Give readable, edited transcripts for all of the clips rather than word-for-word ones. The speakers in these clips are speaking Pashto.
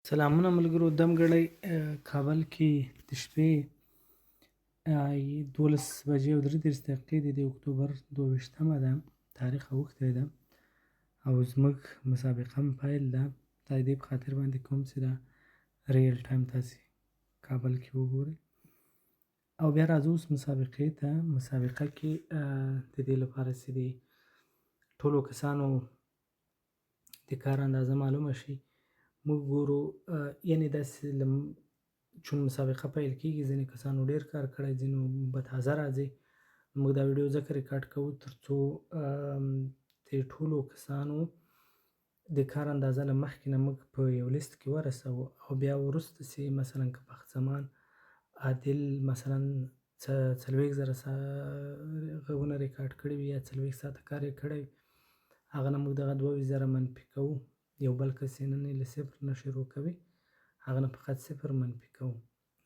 سلامونه ملګرو دمګړی کابل کې د شپې 12 بجې او 3:30 دقیقې دي. د اکتوبر 22مه ده، تاریخ اوښتی ده او زموږ مسابقه هم پیل ده. دا د دې په خاطر باندې کوم چې دا ریل ټایم تاسې کابل کې وګورئ. او بیا راځو اوس مسابقې ته. مسابقه کې د دې لپاره چې د ټولو کسانو د کار اندازه معلومه شي، موږ ګورو یعنې داسې چون مسابقه پیل کېږي ځینې کسانو ډېر کار کړی، ځینو به تازه راځي. موږ دا ویډیو ځکه ریکارډ کوو تر څو د ټولو کسانو د کار اندازه له مخکې نه موږ په یو لیست کې ورسوو او بیا وروسته چې مثلا که بخت زمان عادل مثلا 40,000 غږونه ریکارډ کړي وي یا 40 ساعته کار یې کړی وي، هغه نه موږ دغه 22,000 منفي کوو. یو بل کس یې نن له صفر نه شروع کوي، هغه نه فقط صفر منفي کوو.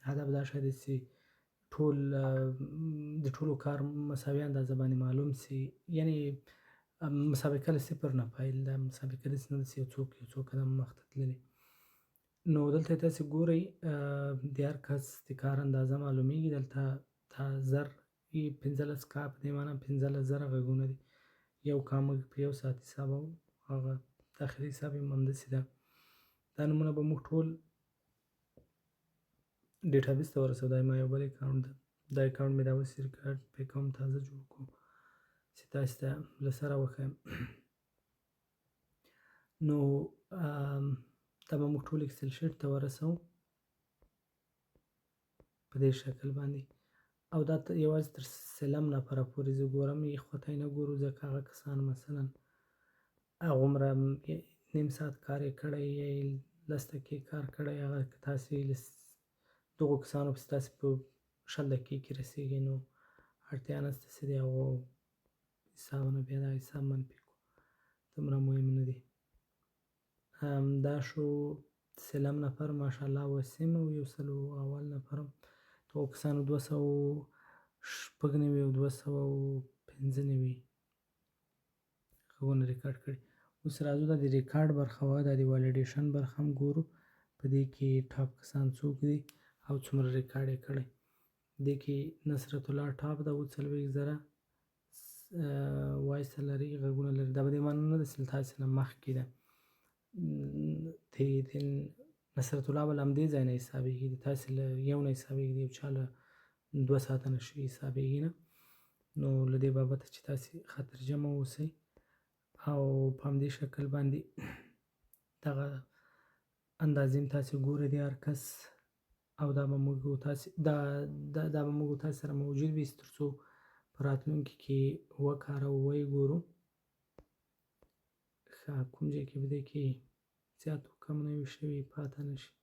هدف دا شی دی چې ټول د ټولو کار مساوي اندازه باندې معلوم شي. یعنې مسابقه له صفر نه پیل ده، مسابقه داسې نه ده چې یو څو قدم مخته تللي. نو دلته تاسې ګورئ د هر کس د کار اندازه معلومیږي. دلته دا 15 کا په دې معنی 15,000 غږونه دي. یو کا موږ په یو ساعت حسابوو، هغه داخلي حساب یې همداسې ده. دا نومونه به موږ ټول ډیټابیس ته ورسوو. دا ما یو بل اکاونټ ده، دا اکاونټ مې دا اوس ریکارډ پې کوم، تازه جوړ کړو چې تاسې ته له سره وښیم. نو دا به موږ ټول اکسل شیټ ته ورسوو په دې شکل باندې. او دا یوازې تر سلم نفره پورې زه ګورم، یې نه ګورو ځکه هغه کسان مثلا هغومره نیم ساعت کار یې کړی یا 10 دقیقې کار کړی، هغه که تاسې دغو کسانو پسې تاسې په 20 دقیقې کې رسیږئ نو اړتیا نشته چې د هغو حسابونه بیا دا حساب منفي کړو، دومره مهم نه دي. دا شو سلم نفر ماشاءالله وسیم او 100 اول نفرم دغو کسانو 296 او 295 غږونه ریکارډ کړي. اوس راځو دا د ریکارډ برخه وه، دا د والیډیشن برخه هم ګورو. په دې کې ټاپ کسان څوک دي او څومره ریکارډ یې کړی. دې کې نصرت الله ټاپ ده، 40,000 وایس لري، غږونه لري. دا په دې معنی نه ده چې له تاسې نه مخکې ده. د نصرت الله به له همدې ځای نه حسابېږي، د تاسې له یو نه حسابېږي، د یو چا له 2 ساعته نه حسابېږي نه. نو له دې بابته چې تاسې خطرجمه اوسئ او په همدې شکل باندې دغه اندازې هم تاسې ګورئ د هر کس. او دا به موږ تاسې سره موجود وي تر څو په راتلونکي کې وکاروو، ویې ګورو. ښه کوم ځای کې په دې کې زیات و کم نه وي شوي، پاته نه شي.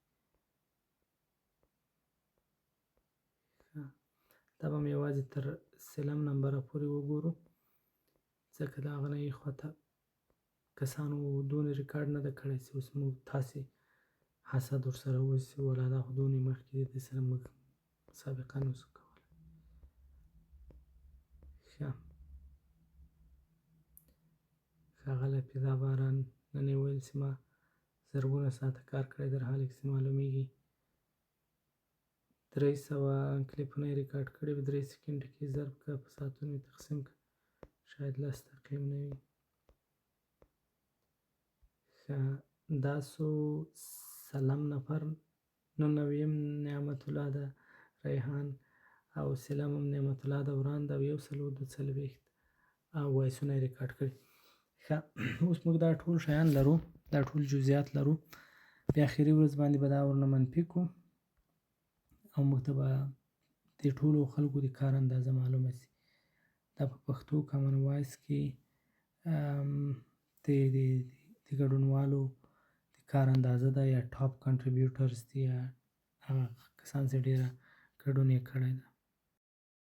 دا به هم یوازې تر سلم نمبره پورې وګورو ځکه د هغه نه یې خواته کسانو دونه ریکارډ نه ده کړی چې اوس موږ تاسې حسد ورسره وشي ولا دا خو دونې مخکې دی، دې سره موږ مسابقه نه شو کولی. ښه ښاغلی فضا باران نن یې ویل چې ما زرګونه ساعته کار کړی، در حاله کې چې معلومیږي 300 کلیپونه یې ریکارډ کړي وي. 3 سکنډه کې ضرب کړه، په ساعتونو یې تقسیم کړه، شاید 10 دقیقې هم نه وي. ښه دا سو سلم نفر، 99 نعمت الله ده ریحان او سلم هم نعمت الله ده وړاند او 142 وایسونه یې ریکارډ کړي. ښه اوس موږ دا ټول شیان لرو، دا ټول جزئیات لرو. بیا اخري ورځ باندې به دا ورنه منفي کړو او موږ ته به د ټولو خلکو د کار اندازه معلومه شي. دا په پښتو کامن وایس کې د ګډونوالو د کار اندازه ده یا ټاپ کنټریبیوټرز دي یا هغه کسان چې ډېره ګډون یې کړی ده.